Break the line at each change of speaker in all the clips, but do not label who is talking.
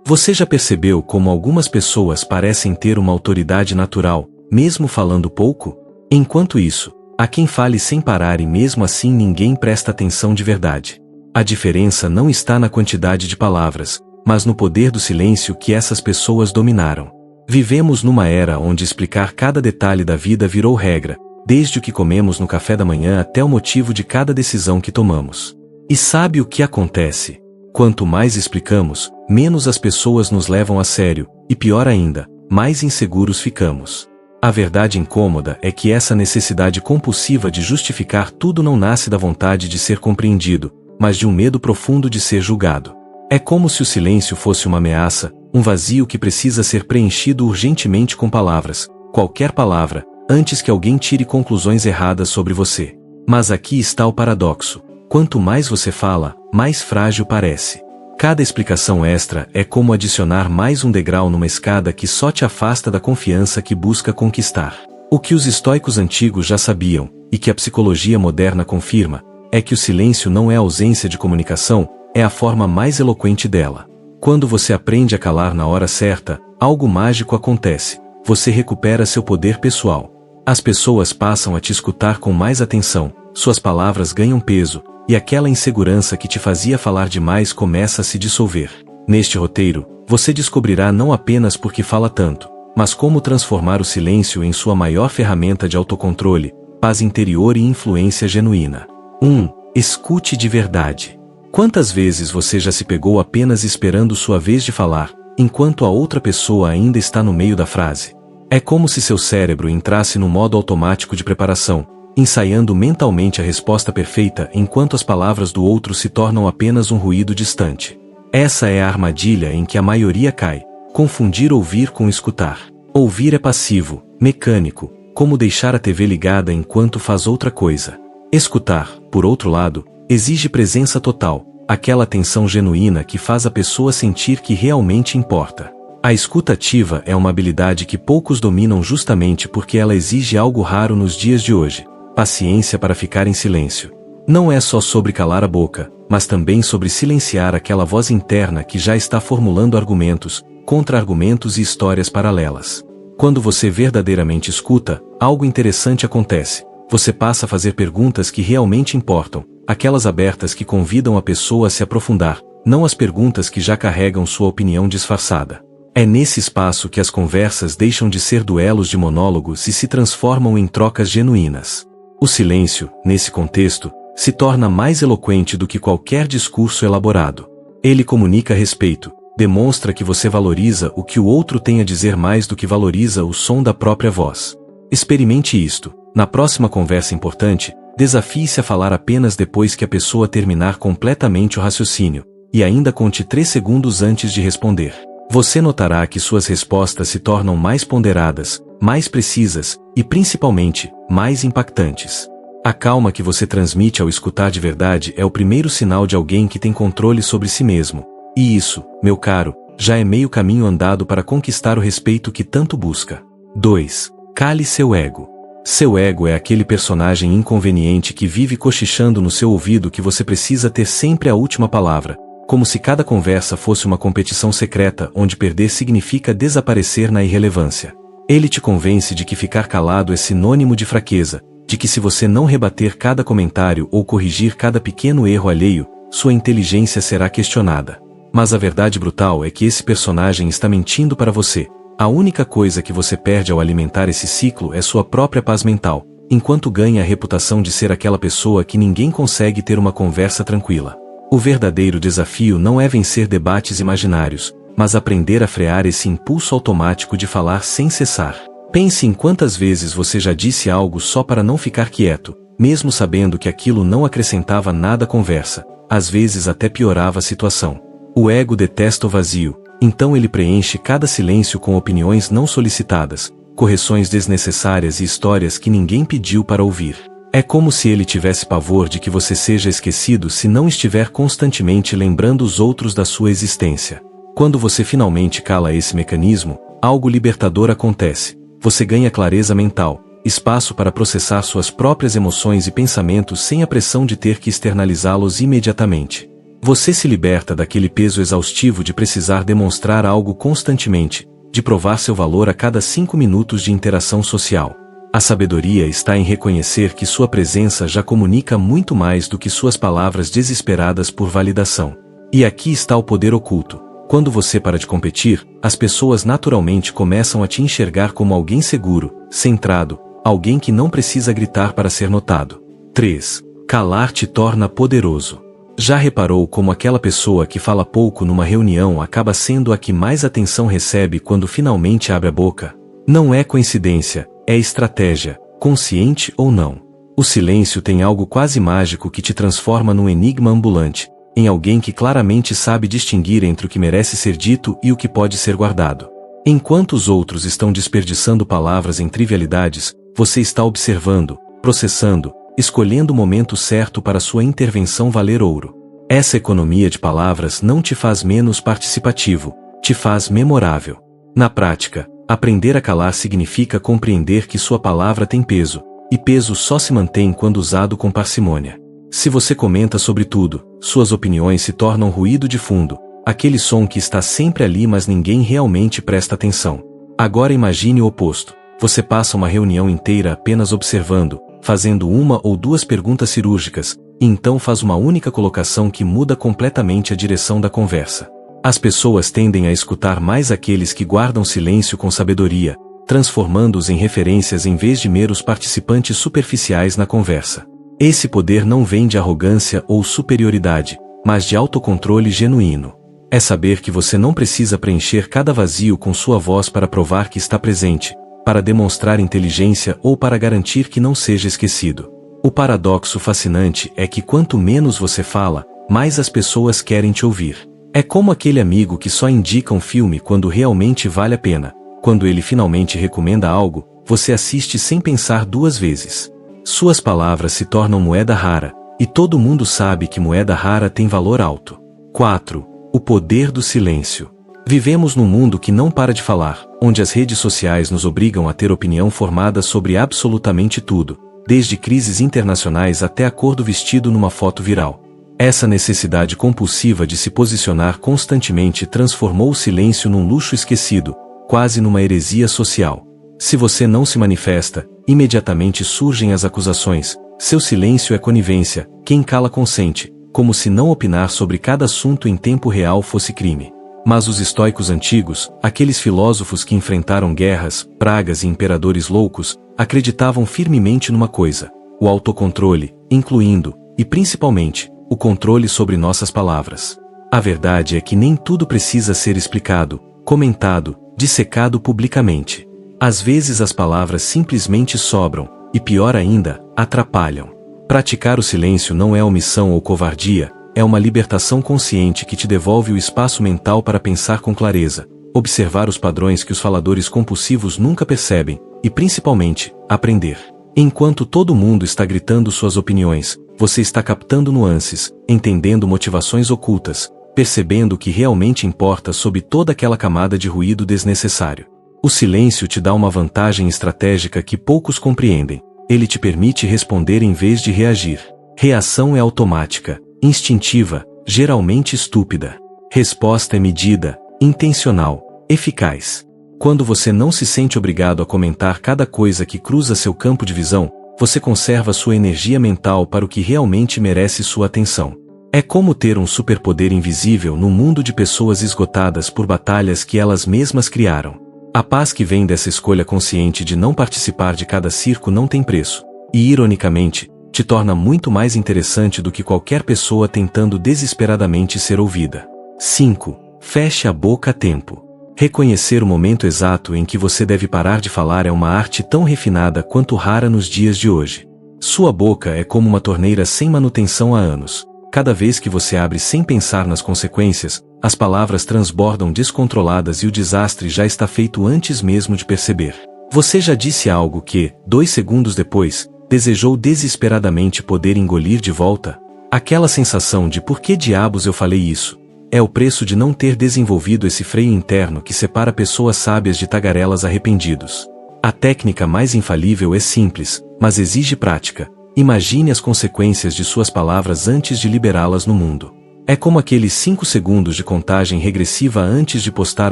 Você já percebeu como algumas pessoas parecem ter uma autoridade natural, mesmo falando pouco? Enquanto isso, há quem fale sem parar e mesmo assim ninguém presta atenção de verdade. A diferença não está na quantidade de palavras, mas no poder do silêncio que essas pessoas dominaram. Vivemos numa era onde explicar cada detalhe da vida virou regra, desde o que comemos no café da manhã até o motivo de cada decisão que tomamos. E sabe o que acontece? Quanto mais explicamos, menos as pessoas nos levam a sério, e pior ainda, mais inseguros ficamos. A verdade incômoda é que essa necessidade compulsiva de justificar tudo não nasce da vontade de ser compreendido, mas de um medo profundo de ser julgado. É como se o silêncio fosse uma ameaça, um vazio que precisa ser preenchido urgentemente com palavras, qualquer palavra, antes que alguém tire conclusões erradas sobre você. Mas aqui está o paradoxo. Quanto mais você fala, mais frágil parece. Cada explicação extra é como adicionar mais um degrau numa escada que só te afasta da confiança que busca conquistar. O que os estoicos antigos já sabiam, e que a psicologia moderna confirma, é que o silêncio não é ausência de comunicação, é a forma mais eloquente dela. Quando você aprende a calar na hora certa, algo mágico acontece. Você recupera seu poder pessoal. As pessoas passam a te escutar com mais atenção, suas palavras ganham peso, e aquela insegurança que te fazia falar demais começa a se dissolver. Neste roteiro, você descobrirá não apenas por que fala tanto, mas como transformar o silêncio em sua maior ferramenta de autocontrole, paz interior e influência genuína. 1. Escute de verdade. Quantas vezes você já se pegou apenas esperando sua vez de falar, enquanto a outra pessoa ainda está no meio da frase? É como se seu cérebro entrasse no modo automático de preparação, ensaiando mentalmente a resposta perfeita enquanto as palavras do outro se tornam apenas um ruído distante. Essa é a armadilha em que a maioria cai: confundir ouvir com escutar. Ouvir é passivo, mecânico, como deixar a TV ligada enquanto faz outra coisa. Escutar, por outro lado, exige presença total, aquela atenção genuína que faz a pessoa sentir que realmente importa. A escuta ativa é uma habilidade que poucos dominam justamente porque ela exige algo raro nos dias de hoje: paciência para ficar em silêncio. Não é só sobre calar a boca, mas também sobre silenciar aquela voz interna que já está formulando argumentos, contra-argumentos e histórias paralelas. Quando você verdadeiramente escuta, algo interessante acontece. Você passa a fazer perguntas que realmente importam, aquelas abertas que convidam a pessoa a se aprofundar, não as perguntas que já carregam sua opinião disfarçada. É nesse espaço que as conversas deixam de ser duelos de monólogos e se transformam em trocas genuínas. O silêncio, nesse contexto, se torna mais eloquente do que qualquer discurso elaborado. Ele comunica respeito, demonstra que você valoriza o que o outro tem a dizer mais do que valoriza o som da própria voz. Experimente isto. Na próxima conversa importante, desafie-se a falar apenas depois que a pessoa terminar completamente o raciocínio, e ainda conte 3 segundos antes de responder. Você notará que suas respostas se tornam mais ponderadas, mais precisas, e principalmente, mais impactantes. A calma que você transmite ao escutar de verdade é o primeiro sinal de alguém que tem controle sobre si mesmo. E isso, meu caro, já é meio caminho andado para conquistar o respeito que tanto busca. 2. Cale seu ego. Seu ego é aquele personagem inconveniente que vive cochichando no seu ouvido que você precisa ter sempre a última palavra, como se cada conversa fosse uma competição secreta onde perder significa desaparecer na irrelevância. Ele te convence de que ficar calado é sinônimo de fraqueza, de que se você não rebater cada comentário ou corrigir cada pequeno erro alheio, sua inteligência será questionada. Mas a verdade brutal é que esse personagem está mentindo para você. A única coisa que você perde ao alimentar esse ciclo é sua própria paz mental, enquanto ganha a reputação de ser aquela pessoa que ninguém consegue ter uma conversa tranquila. O verdadeiro desafio não é vencer debates imaginários, mas aprender a frear esse impulso automático de falar sem cessar. Pense em quantas vezes você já disse algo só para não ficar quieto, mesmo sabendo que aquilo não acrescentava nada à conversa, às vezes até piorava a situação. O ego detesta o vazio, então ele preenche cada silêncio com opiniões não solicitadas, correções desnecessárias e histórias que ninguém pediu para ouvir. É como se ele tivesse pavor de que você seja esquecido se não estiver constantemente lembrando os outros da sua existência. Quando você finalmente cala esse mecanismo, algo libertador acontece. Você ganha clareza mental, espaço para processar suas próprias emoções e pensamentos sem a pressão de ter que externalizá-los imediatamente. Você se liberta daquele peso exaustivo de precisar demonstrar algo constantemente, de provar seu valor a cada 5 minutos de interação social. A sabedoria está em reconhecer que sua presença já comunica muito mais do que suas palavras desesperadas por validação. E aqui está o poder oculto. Quando você para de competir, as pessoas naturalmente começam a te enxergar como alguém seguro, centrado, alguém que não precisa gritar para ser notado. 3. Calar te torna poderoso. Já reparou como aquela pessoa que fala pouco numa reunião acaba sendo a que mais atenção recebe quando finalmente abre a boca? Não é coincidência, é estratégia, consciente ou não. O silêncio tem algo quase mágico que te transforma num enigma ambulante, em alguém que claramente sabe distinguir entre o que merece ser dito e o que pode ser guardado. Enquanto os outros estão desperdiçando palavras em trivialidades, você está observando, processando, escolhendo o momento certo para sua intervenção valer ouro. Essa economia de palavras não te faz menos participativo, te faz memorável. Na prática, aprender a calar significa compreender que sua palavra tem peso, e peso só se mantém quando usado com parcimônia. Se você comenta sobre tudo, suas opiniões se tornam ruído de fundo, aquele som que está sempre ali mas ninguém realmente presta atenção. Agora imagine o oposto. Você passa uma reunião inteira apenas observando, fazendo uma ou duas perguntas cirúrgicas, e então faz uma única colocação que muda completamente a direção da conversa. As pessoas tendem a escutar mais aqueles que guardam silêncio com sabedoria, transformando-os em referências em vez de meros participantes superficiais na conversa. Esse poder não vem de arrogância ou superioridade, mas de autocontrole genuíno. É saber que você não precisa preencher cada vazio com sua voz para provar que está presente, para demonstrar inteligência ou para garantir que não seja esquecido. O paradoxo fascinante é que quanto menos você fala, mais as pessoas querem te ouvir. É como aquele amigo que só indica um filme quando realmente vale a pena. Quando ele finalmente recomenda algo, você assiste sem pensar duas vezes. Suas palavras se tornam moeda rara, e todo mundo sabe que moeda rara tem valor alto. 4. O poder do silêncio. Vivemos num mundo que não para de falar, onde as redes sociais nos obrigam a ter opinião formada sobre absolutamente tudo, desde crises internacionais até a cor do vestido numa foto viral. Essa necessidade compulsiva de se posicionar constantemente transformou o silêncio num luxo esquecido, quase numa heresia social. Se você não se manifesta, imediatamente surgem as acusações. Seu silêncio é conivência, quem cala consente, como se não opinar sobre cada assunto em tempo real fosse crime. Mas os estoicos antigos, aqueles filósofos que enfrentaram guerras, pragas e imperadores loucos, acreditavam firmemente numa coisa: o autocontrole, incluindo, e principalmente, o controle sobre nossas palavras. A verdade é que nem tudo precisa ser explicado, comentado, dissecado publicamente. Às vezes as palavras simplesmente sobram, e pior ainda, atrapalham. Praticar o silêncio não é omissão ou covardia, é uma libertação consciente que te devolve o espaço mental para pensar com clareza, observar os padrões que os faladores compulsivos nunca percebem, e principalmente, aprender. Enquanto todo mundo está gritando suas opiniões, você está captando nuances, entendendo motivações ocultas, percebendo o que realmente importa sob toda aquela camada de ruído desnecessário. O silêncio te dá uma vantagem estratégica que poucos compreendem. Ele te permite responder em vez de reagir. Reação é automática, instintiva, geralmente estúpida. Resposta é medida, intencional, eficaz. Quando você não se sente obrigado a comentar cada coisa que cruza seu campo de visão, você conserva sua energia mental para o que realmente merece sua atenção. É como ter um superpoder invisível num mundo de pessoas esgotadas por batalhas que elas mesmas criaram. A paz que vem dessa escolha consciente de não participar de cada circo não tem preço, e ironicamente, te torna muito mais interessante do que qualquer pessoa tentando desesperadamente ser ouvida. 5. Feche a boca a tempo. Reconhecer o momento exato em que você deve parar de falar é uma arte tão refinada quanto rara nos dias de hoje. Sua boca é como uma torneira sem manutenção há anos. Cada vez que você abre sem pensar nas consequências, as palavras transbordam descontroladas e o desastre já está feito antes mesmo de perceber. Você já disse algo que, 2 segundos depois, desejou desesperadamente poder engolir de volta? Aquela sensação de por que diabos eu falei isso? É o preço de não ter desenvolvido esse freio interno que separa pessoas sábias de tagarelas arrependidos. A técnica mais infalível é simples, mas exige prática. Imagine as consequências de suas palavras antes de liberá-las no mundo. É como aqueles 5 segundos de contagem regressiva antes de postar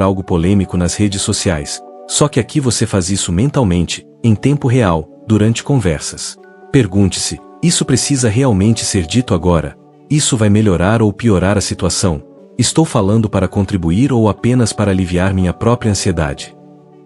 algo polêmico nas redes sociais. Só que aqui você faz isso mentalmente, em tempo real, durante conversas. Pergunte-se, isso precisa realmente ser dito agora? Isso vai melhorar ou piorar a situação? Estou falando para contribuir ou apenas para aliviar minha própria ansiedade?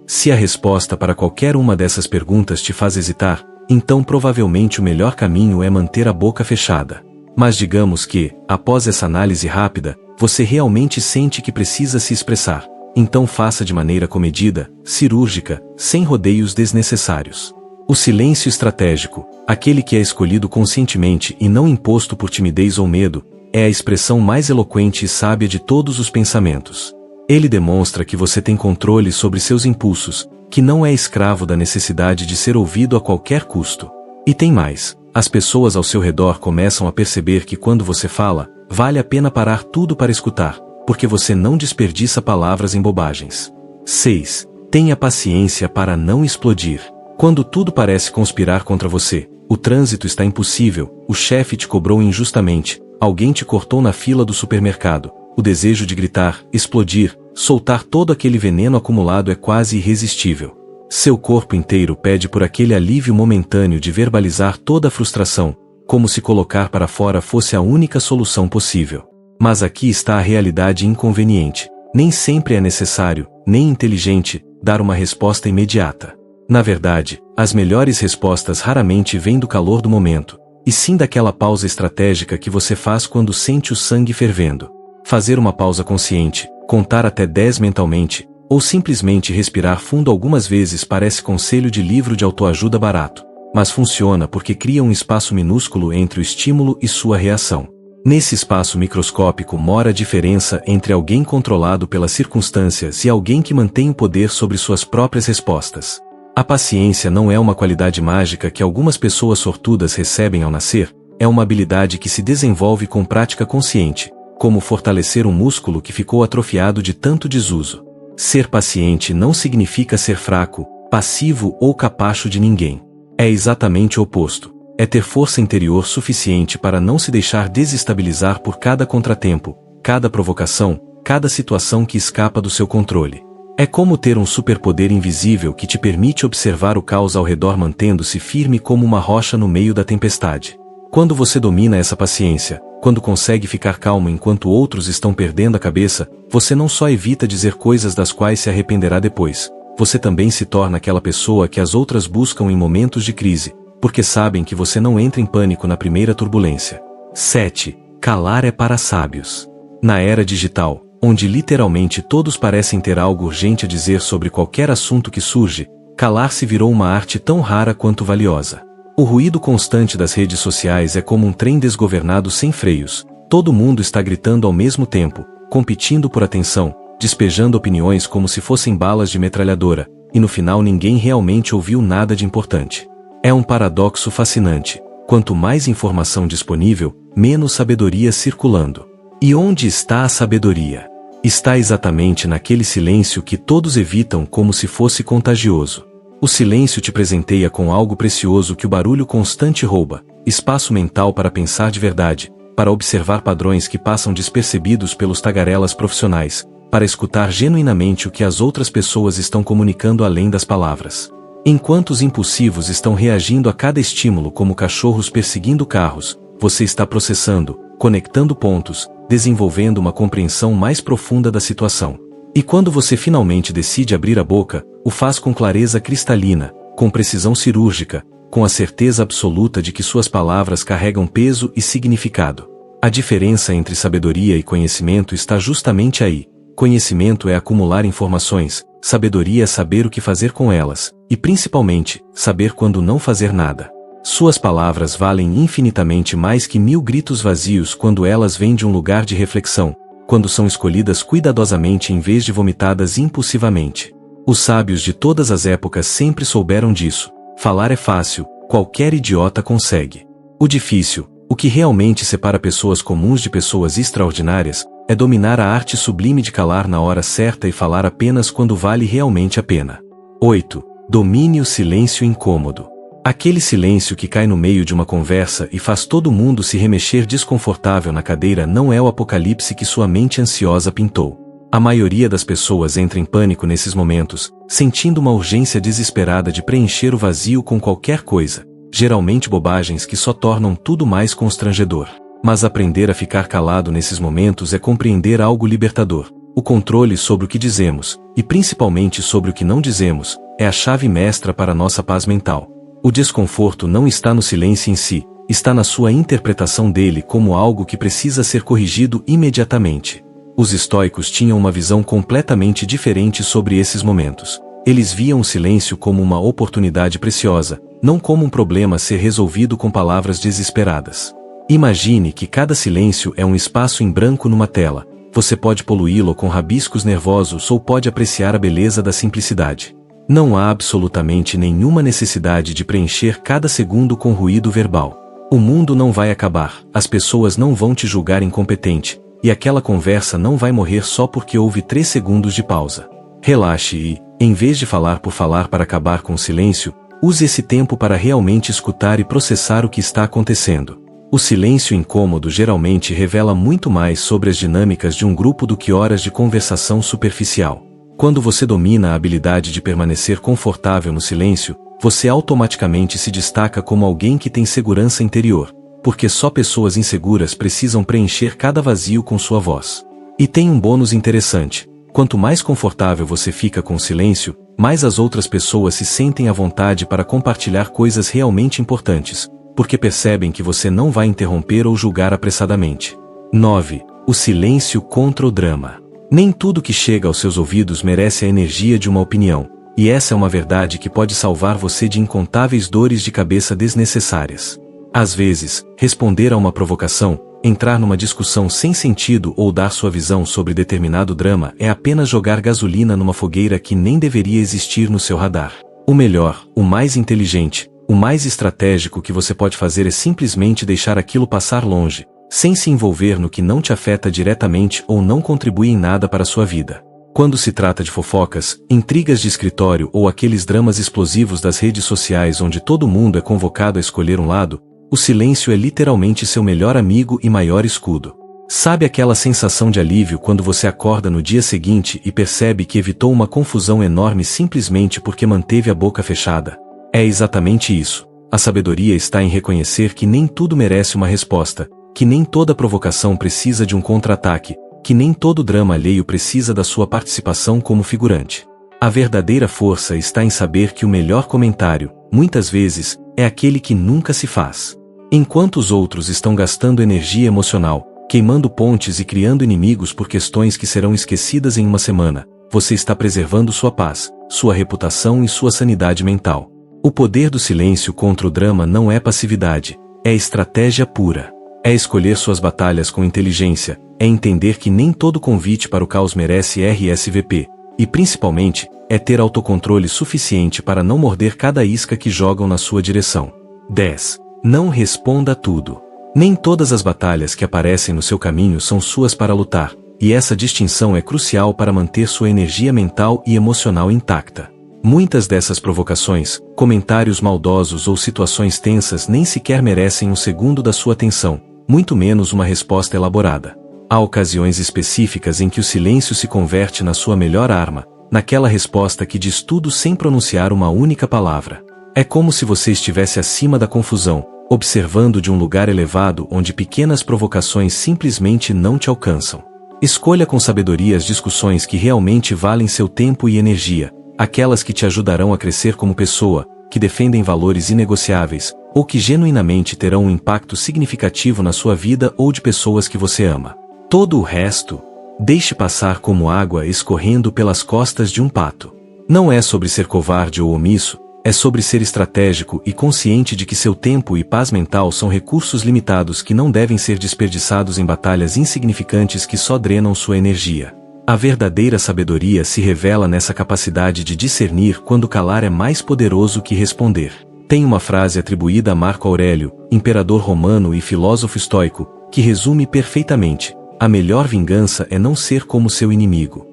Se a resposta para qualquer uma dessas perguntas te faz hesitar, então provavelmente o melhor caminho é manter a boca fechada. Mas digamos que, após essa análise rápida, você realmente sente que precisa se expressar. Então faça de maneira comedida, cirúrgica, sem rodeios desnecessários. O silêncio estratégico, aquele que é escolhido conscientemente e não imposto por timidez ou medo, é a expressão mais eloquente e sábia de todos os pensamentos. Ele demonstra que você tem controle sobre seus impulsos, que não é escravo da necessidade de ser ouvido a qualquer custo. E tem mais. As pessoas ao seu redor começam a perceber que quando você fala, vale a pena parar tudo para escutar, porque você não desperdiça palavras em bobagens. 6. Tenha paciência para não explodir. Quando tudo parece conspirar contra você, o trânsito está impossível, o chefe te cobrou injustamente, alguém te cortou na fila do supermercado, o desejo de gritar, explodir, soltar todo aquele veneno acumulado é quase irresistível. Seu corpo inteiro pede por aquele alívio momentâneo de verbalizar toda a frustração, como se colocar para fora fosse a única solução possível. Mas aqui está a realidade inconveniente. Nem sempre é necessário, nem inteligente, dar uma resposta imediata. Na verdade, as melhores respostas raramente vêm do calor do momento, e sim daquela pausa estratégica que você faz quando sente o sangue fervendo. Fazer uma pausa consciente, contar até 10 mentalmente, ou simplesmente respirar fundo algumas vezes parece conselho de livro de autoajuda barato, mas funciona porque cria um espaço minúsculo entre o estímulo e sua reação. Nesse espaço microscópico mora a diferença entre alguém controlado pelas circunstâncias e alguém que mantém o poder sobre suas próprias respostas. A paciência não é uma qualidade mágica que algumas pessoas sortudas recebem ao nascer, é uma habilidade que se desenvolve com prática consciente, como fortalecer um músculo que ficou atrofiado de tanto desuso. Ser paciente não significa ser fraco, passivo ou capacho de ninguém. É exatamente o oposto. É ter força interior suficiente para não se deixar desestabilizar por cada contratempo, cada provocação, cada situação que escapa do seu controle. É como ter um superpoder invisível que te permite observar o caos ao redor mantendo-se firme como uma rocha no meio da tempestade. Quando você domina essa paciência, quando consegue ficar calmo enquanto outros estão perdendo a cabeça, você não só evita dizer coisas das quais se arrependerá depois, você também se torna aquela pessoa que as outras buscam em momentos de crise, porque sabem que você não entra em pânico na primeira turbulência. 7. Calar é para sábios. Na era digital, onde literalmente todos parecem ter algo urgente a dizer sobre qualquer assunto que surge, calar-se virou uma arte tão rara quanto valiosa. O ruído constante das redes sociais é como um trem desgovernado sem freios. Todo mundo está gritando ao mesmo tempo, competindo por atenção, despejando opiniões como se fossem balas de metralhadora, e no final ninguém realmente ouviu nada de importante. É um paradoxo fascinante. Quanto mais informação disponível, menos sabedoria circulando. E onde está a sabedoria? Está exatamente naquele silêncio que todos evitam como se fosse contagioso. O silêncio te presenteia com algo precioso que o barulho constante rouba: espaço mental para pensar de verdade, para observar padrões que passam despercebidos pelos tagarelas profissionais, para escutar genuinamente o que as outras pessoas estão comunicando além das palavras. Enquanto os impulsivos estão reagindo a cada estímulo como cachorros perseguindo carros, você está processando, conectando pontos, desenvolvendo uma compreensão mais profunda da situação. E quando você finalmente decide abrir a boca, o faz com clareza cristalina, com precisão cirúrgica, com a certeza absoluta de que suas palavras carregam peso e significado. A diferença entre sabedoria e conhecimento está justamente aí. Conhecimento é acumular informações, sabedoria é saber o que fazer com elas, e principalmente, saber quando não fazer nada. Suas palavras valem infinitamente mais que 1000 gritos vazios quando elas vêm de um lugar de reflexão, quando são escolhidas cuidadosamente em vez de vomitadas impulsivamente. Os sábios de todas as épocas sempre souberam disso. Falar é fácil, qualquer idiota consegue. O difícil, o que realmente separa pessoas comuns de pessoas extraordinárias, é dominar a arte sublime de calar na hora certa e falar apenas quando vale realmente a pena. 8. Domine o silêncio incômodo. Aquele silêncio que cai no meio de uma conversa e faz todo mundo se remexer desconfortável na cadeira não é o apocalipse que sua mente ansiosa pintou. A maioria das pessoas entra em pânico nesses momentos, sentindo uma urgência desesperada de preencher o vazio com qualquer coisa, geralmente bobagens que só tornam tudo mais constrangedor. Mas aprender a ficar calado nesses momentos é compreender algo libertador. O controle sobre o que dizemos, e principalmente sobre o que não dizemos, é a chave mestra para nossa paz mental. O desconforto não está no silêncio em si, está na sua interpretação dele como algo que precisa ser corrigido imediatamente. Os estoicos tinham uma visão completamente diferente sobre esses momentos. Eles viam o silêncio como uma oportunidade preciosa, não como um problema a ser resolvido com palavras desesperadas. Imagine que cada silêncio é um espaço em branco numa tela. Você pode poluí-lo com rabiscos nervosos ou pode apreciar a beleza da simplicidade. Não há absolutamente nenhuma necessidade de preencher cada segundo com ruído verbal. O mundo não vai acabar, as pessoas não vão te julgar incompetente, e aquela conversa não vai morrer só porque houve 3 segundos de pausa. Relaxe e, em vez de falar por falar para acabar com o silêncio, use esse tempo para realmente escutar e processar o que está acontecendo. O silêncio incômodo geralmente revela muito mais sobre as dinâmicas de um grupo do que horas de conversação superficial. Quando você domina a habilidade de permanecer confortável no silêncio, você automaticamente se destaca como alguém que tem segurança interior, porque só pessoas inseguras precisam preencher cada vazio com sua voz. E tem um bônus interessante: quanto mais confortável você fica com o silêncio, mais as outras pessoas se sentem à vontade para compartilhar coisas realmente importantes, porque percebem que você não vai interromper ou julgar apressadamente. 9. O silêncio contra o drama. Nem tudo que chega aos seus ouvidos merece a energia de uma opinião, e essa é uma verdade que pode salvar você de incontáveis dores de cabeça desnecessárias. Às vezes, responder a uma provocação, entrar numa discussão sem sentido ou dar sua visão sobre determinado drama é apenas jogar gasolina numa fogueira que nem deveria existir no seu radar. O melhor, o mais inteligente, o mais estratégico que você pode fazer é simplesmente deixar aquilo passar longe, sem se envolver no que não te afeta diretamente ou não contribui em nada para a sua vida. Quando se trata de fofocas, intrigas de escritório ou aqueles dramas explosivos das redes sociais onde todo mundo é convocado a escolher um lado, o silêncio é literalmente seu melhor amigo e maior escudo. Sabe aquela sensação de alívio quando você acorda no dia seguinte e percebe que evitou uma confusão enorme simplesmente porque manteve a boca fechada? É exatamente isso. A sabedoria está em reconhecer que nem tudo merece uma resposta, que nem toda provocação precisa de um contra-ataque, que nem todo drama alheio precisa da sua participação como figurante. A verdadeira força está em saber que o melhor comentário, muitas vezes, é aquele que nunca se faz. Enquanto os outros estão gastando energia emocional, queimando pontes e criando inimigos por questões que serão esquecidas em uma semana, você está preservando sua paz, sua reputação e sua sanidade mental. O poder do silêncio contra o drama não é passividade, é estratégia pura. É escolher suas batalhas com inteligência, é entender que nem todo convite para o caos merece RSVP, e principalmente, é ter autocontrole suficiente para não morder cada isca que jogam na sua direção. 10. Não responda a tudo. Nem todas as batalhas que aparecem no seu caminho são suas para lutar, e essa distinção é crucial para manter sua energia mental e emocional intacta. Muitas dessas provocações, comentários maldosos ou situações tensas nem sequer merecem um segundo da sua atenção, muito menos uma resposta elaborada. Há ocasiões específicas em que o silêncio se converte na sua melhor arma, naquela resposta que diz tudo sem pronunciar uma única palavra. É como se você estivesse acima da confusão, observando de um lugar elevado onde pequenas provocações simplesmente não te alcançam. Escolha com sabedoria as discussões que realmente valem seu tempo e energia, aquelas que te ajudarão a crescer como pessoa, que defendem valores inegociáveis, ou que genuinamente terão um impacto significativo na sua vida ou de pessoas que você ama. Todo o resto, deixe passar como água escorrendo pelas costas de um pato. Não é sobre ser covarde ou omisso, é sobre ser estratégico e consciente de que seu tempo e paz mental são recursos limitados que não devem ser desperdiçados em batalhas insignificantes que só drenam sua energia. A verdadeira sabedoria se revela nessa capacidade de discernir quando calar é mais poderoso que responder. Tem uma frase atribuída a Marco Aurélio, imperador romano e filósofo estoico, que resume perfeitamente: a melhor vingança é não ser como seu inimigo.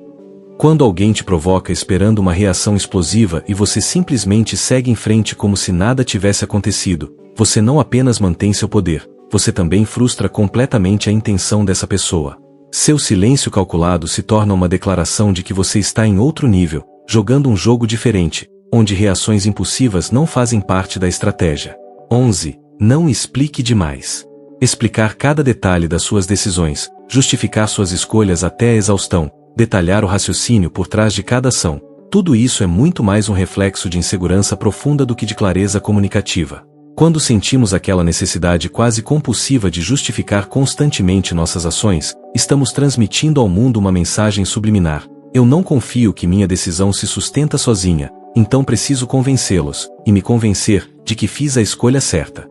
Quando alguém te provoca esperando uma reação explosiva e você simplesmente segue em frente como se nada tivesse acontecido, você não apenas mantém seu poder, você também frustra completamente a intenção dessa pessoa. Seu silêncio calculado se torna uma declaração de que você está em outro nível, jogando um jogo diferente, onde reações impulsivas não fazem parte da estratégia. 11. Não explique demais. Explicar cada detalhe das suas decisões, justificar suas escolhas até a exaustão, detalhar o raciocínio por trás de cada ação, tudo isso é muito mais um reflexo de insegurança profunda do que de clareza comunicativa. Quando sentimos aquela necessidade quase compulsiva de justificar constantemente nossas ações, estamos transmitindo ao mundo uma mensagem subliminar: eu não confio que minha decisão se sustenta sozinha, então preciso convencê-los, e me convencer, de que fiz a escolha certa.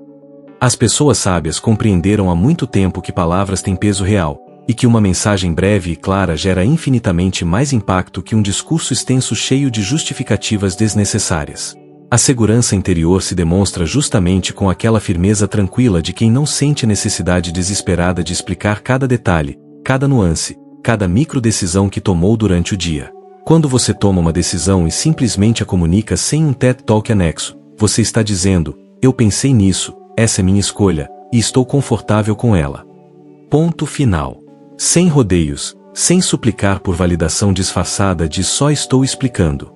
As pessoas sábias compreenderam há muito tempo que palavras têm peso real, e que uma mensagem breve e clara gera infinitamente mais impacto que um discurso extenso cheio de justificativas desnecessárias. A segurança interior se demonstra justamente com aquela firmeza tranquila de quem não sente necessidade desesperada de explicar cada detalhe, cada nuance, cada microdecisão que tomou durante o dia. Quando você toma uma decisão e simplesmente a comunica sem um TED Talk anexo, você está dizendo: eu pensei nisso, essa é minha escolha, e estou confortável com ela. Ponto final. Sem rodeios, sem suplicar por validação disfarçada de só estou explicando.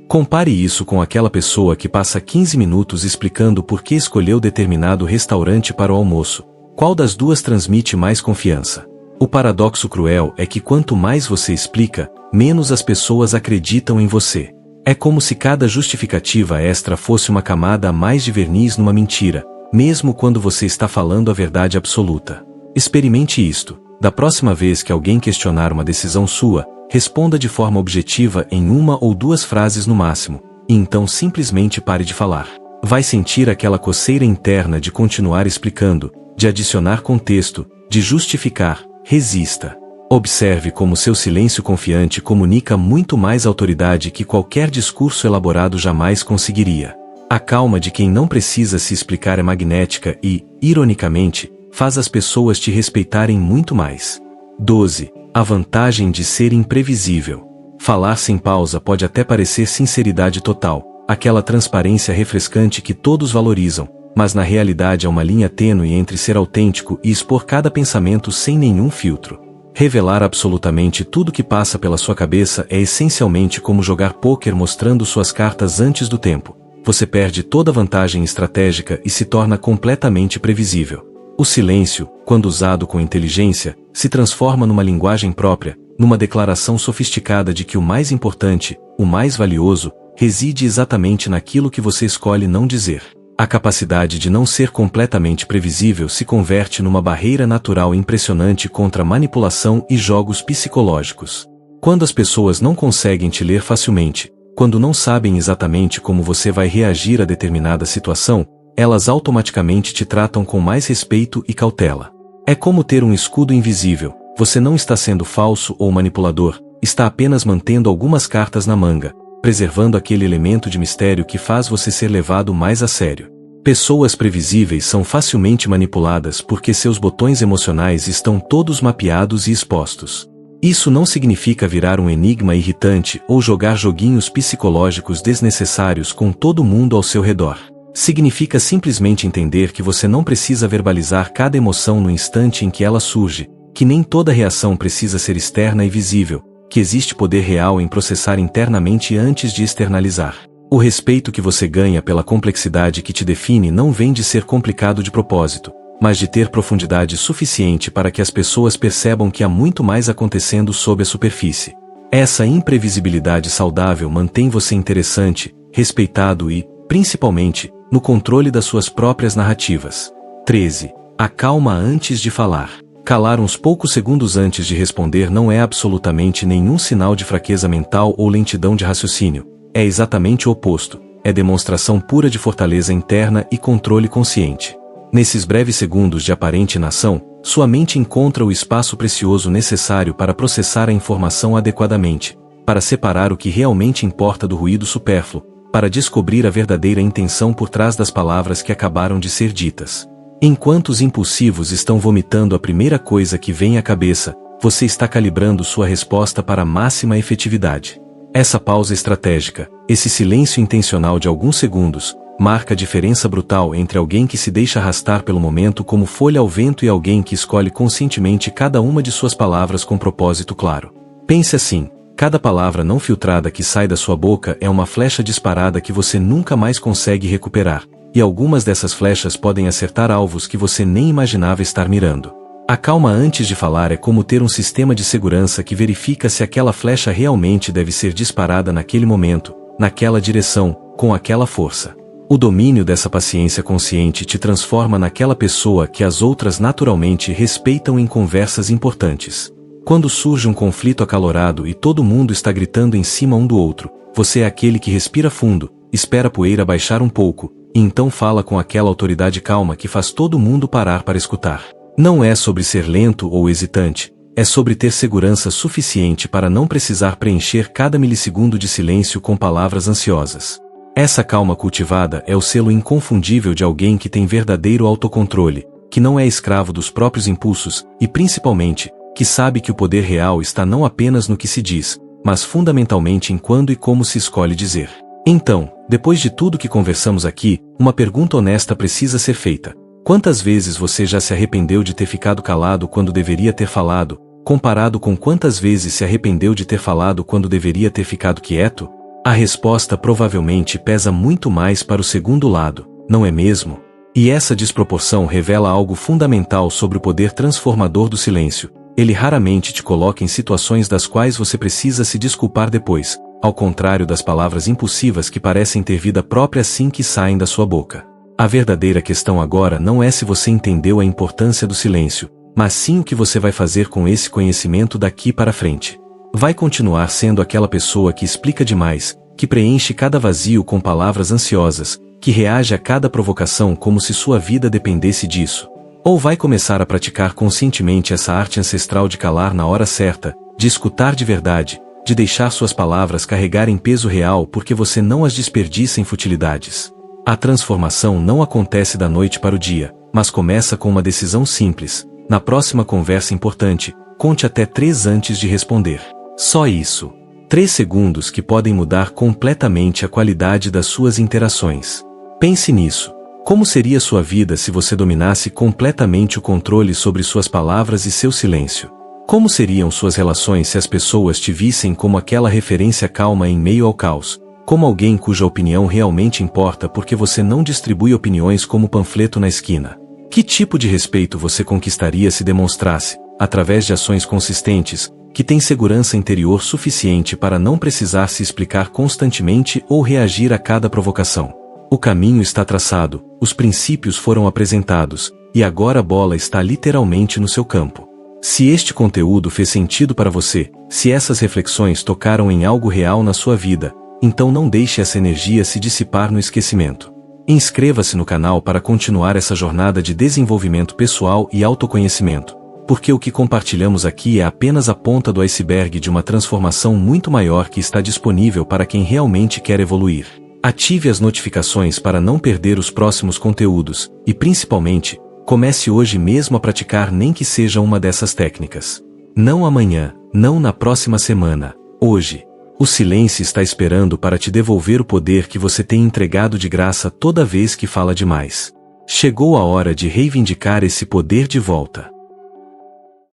Compare isso com aquela pessoa que passa 15 minutos explicando por que escolheu determinado restaurante para o almoço. Qual das duas transmite mais confiança? O paradoxo cruel é que quanto mais você explica, menos as pessoas acreditam em você. É como se cada justificativa extra fosse uma camada a mais de verniz numa mentira, mesmo quando você está falando a verdade absoluta. Experimente isto. Da próxima vez que alguém questionar uma decisão sua, responda de forma objetiva em uma ou duas frases no máximo, e então simplesmente pare de falar. Vai sentir aquela coceira interna de continuar explicando, de adicionar contexto, de justificar. Resista. Observe como seu silêncio confiante comunica muito mais autoridade que qualquer discurso elaborado jamais conseguiria. A calma de quem não precisa se explicar é magnética e, ironicamente, faz as pessoas te respeitarem muito mais. 12. A vantagem de ser imprevisível. Falar sem pausa pode até parecer sinceridade total, aquela transparência refrescante que todos valorizam, mas na realidade é uma linha tênue entre ser autêntico e expor cada pensamento sem nenhum filtro. Revelar absolutamente tudo que passa pela sua cabeça é essencialmente como jogar pôquer mostrando suas cartas antes do tempo. Você perde toda a vantagem estratégica e se torna completamente previsível. O silêncio, quando usado com inteligência, se transforma numa linguagem própria, numa declaração sofisticada de que o mais importante, o mais valioso, reside exatamente naquilo que você escolhe não dizer. A capacidade de não ser completamente previsível se converte numa barreira natural impressionante contra manipulação e jogos psicológicos. Quando as pessoas não conseguem te ler facilmente, quando não sabem exatamente como você vai reagir a determinada situação, elas automaticamente te tratam com mais respeito e cautela. É como ter um escudo invisível. Você não está sendo falso ou manipulador, está apenas mantendo algumas cartas na manga, preservando aquele elemento de mistério que faz você ser levado mais a sério. Pessoas previsíveis são facilmente manipuladas porque seus botões emocionais estão todos mapeados e expostos. Isso não significa virar um enigma irritante ou jogar joguinhos psicológicos desnecessários com todo mundo ao seu redor. Significa simplesmente entender que você não precisa verbalizar cada emoção no instante em que ela surge, que nem toda reação precisa ser externa e visível, que existe poder real em processar internamente antes de externalizar. O respeito que você ganha pela complexidade que te define não vem de ser complicado de propósito, mas de ter profundidade suficiente para que as pessoas percebam que há muito mais acontecendo sob a superfície. Essa imprevisibilidade saudável mantém você interessante, respeitado e, principalmente, no controle das suas próprias narrativas. 13. Acalma antes de falar. Calar uns poucos segundos antes de responder não é absolutamente nenhum sinal de fraqueza mental ou lentidão de raciocínio. É exatamente o oposto. É demonstração pura de fortaleza interna e controle consciente. Nesses breves segundos de aparente inação, sua mente encontra o espaço precioso necessário para processar a informação adequadamente, para separar o que realmente importa do ruído supérfluo, para descobrir a verdadeira intenção por trás das palavras que acabaram de ser ditas. Enquanto os impulsivos estão vomitando a primeira coisa que vem à cabeça, você está calibrando sua resposta para máxima efetividade. Essa pausa estratégica, esse silêncio intencional de alguns segundos, marca a diferença brutal entre alguém que se deixa arrastar pelo momento como folha ao vento e alguém que escolhe conscientemente cada uma de suas palavras com propósito claro. Pense assim: cada palavra não filtrada que sai da sua boca é uma flecha disparada que você nunca mais consegue recuperar, e algumas dessas flechas podem acertar alvos que você nem imaginava estar mirando. A calma antes de falar é como ter um sistema de segurança que verifica se aquela flecha realmente deve ser disparada naquele momento, naquela direção, com aquela força. O domínio dessa paciência consciente te transforma naquela pessoa que as outras naturalmente respeitam em conversas importantes. Quando surge um conflito acalorado e todo mundo está gritando em cima um do outro, você é aquele que respira fundo, espera a poeira baixar um pouco, e então fala com aquela autoridade calma que faz todo mundo parar para escutar. Não é sobre ser lento ou hesitante, é sobre ter segurança suficiente para não precisar preencher cada milissegundo de silêncio com palavras ansiosas. Essa calma cultivada é o selo inconfundível de alguém que tem verdadeiro autocontrole, que não é escravo dos próprios impulsos e, principalmente, que sabe que o poder real está não apenas no que se diz, mas fundamentalmente em quando e como se escolhe dizer. Então, depois de tudo que conversamos aqui, uma pergunta honesta precisa ser feita. Quantas vezes você já se arrependeu de ter ficado calado quando deveria ter falado, comparado com quantas vezes se arrependeu de ter falado quando deveria ter ficado quieto? A resposta provavelmente pesa muito mais para o segundo lado, não é mesmo? E essa desproporção revela algo fundamental sobre o poder transformador do silêncio. Ele raramente te coloca em situações das quais você precisa se desculpar depois, ao contrário das palavras impulsivas que parecem ter vida própria assim que saem da sua boca. A verdadeira questão agora não é se você entendeu a importância do silêncio, mas sim o que você vai fazer com esse conhecimento daqui para frente. Vai continuar sendo aquela pessoa que explica demais, que preenche cada vazio com palavras ansiosas, que reage a cada provocação como se sua vida dependesse disso? Ou vai começar a praticar conscientemente essa arte ancestral de calar na hora certa, de escutar de verdade, de deixar suas palavras carregarem peso real porque você não as desperdiça em futilidades? A transformação não acontece da noite para o dia, mas começa com uma decisão simples. Na próxima conversa importante, conte até 3 antes de responder. Só isso. 3 segundos que podem mudar completamente a qualidade das suas interações. Pense nisso. Como seria sua vida se você dominasse completamente o controle sobre suas palavras e seu silêncio? Como seriam suas relações se as pessoas te vissem como aquela referência calma em meio ao caos? Como alguém cuja opinião realmente importa porque você não distribui opiniões como panfleto na esquina? Que tipo de respeito você conquistaria se demonstrasse, através de ações consistentes, que tem segurança interior suficiente para não precisar se explicar constantemente ou reagir a cada provocação? O caminho está traçado, os princípios foram apresentados, e agora a bola está literalmente no seu campo. Se este conteúdo fez sentido para você, se essas reflexões tocaram em algo real na sua vida, então não deixe essa energia se dissipar no esquecimento. Inscreva-se no canal para continuar essa jornada de desenvolvimento pessoal e autoconhecimento, porque o que compartilhamos aqui é apenas a ponta do iceberg de uma transformação muito maior que está disponível para quem realmente quer evoluir. Ative as notificações para não perder os próximos conteúdos, e principalmente, comece hoje mesmo a praticar nem que seja uma dessas técnicas. Não amanhã, não na próxima semana, hoje. O silêncio está esperando para te devolver o poder que você tem entregado de graça toda vez que fala demais. Chegou a hora de reivindicar esse poder de volta.